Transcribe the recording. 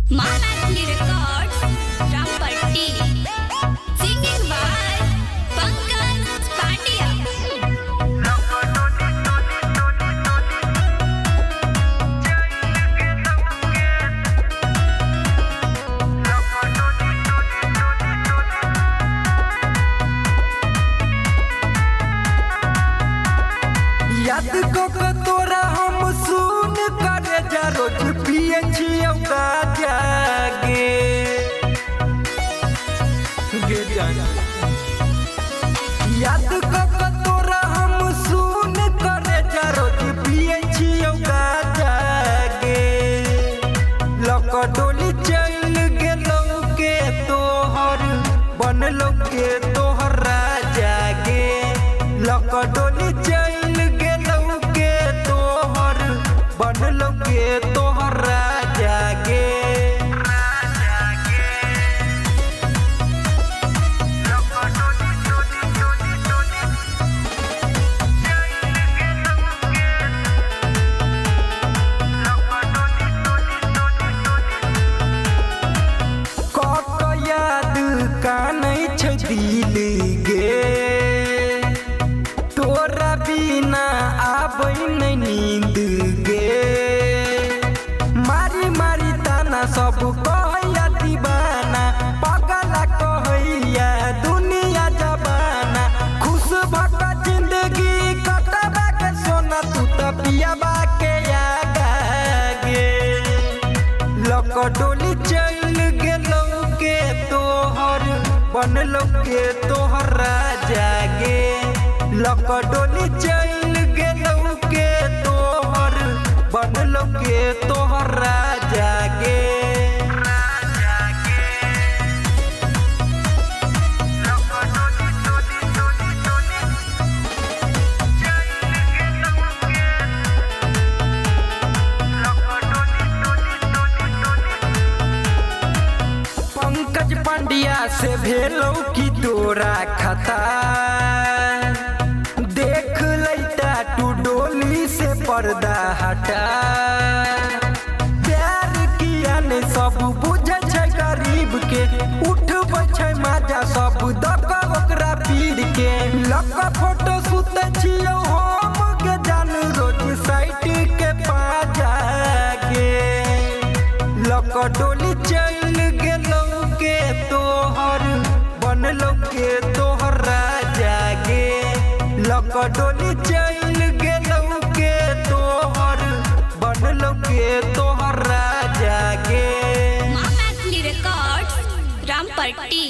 Manatli Records, Rampatti. Singing by Pankaj Pandya. याद को तोरा हम सुन करे जा रोज पिए छियौ जागे गे जाना। याद को तोरा हम सुन करे जा रोज पिए छियौ जागे लक डोली चल गेलौ के तोहर बनलौ के तोहर राजा गे लक डोली चल बनलो के तोहर राजा गे कत याद कानै छै दिल गे तोरा बिना आबै नै नींद सब कहैया दीवाना पगला कहैया दुनिया जबाना खुश भक जिंदगी कटबा के सोना तू त पियाबा के आगे लक डोली चल गेलौ के तोहर बनलौ के तोहर राजा गे लक डोली चल गेलौ के तोहर बनलौ के तोहर राजा गे पंकज पांड्या से भेलौ की तोरा खता देख लैता तू डोली से पर्दा हटा प्यार किया ने सब बुझे छै गरीब के उठबै छै मजा सब दक ओकरा पीर के लक फोटो सुते छियौ हम के जान रोज साइट के पाजा गे लक डोली चल गेलौ के तोहर बनलौ के तोहर राजा गे लक डोली चल गेलौ के तोहर बनलौ के तोहर राजा गे Manatli Records, Rampatti.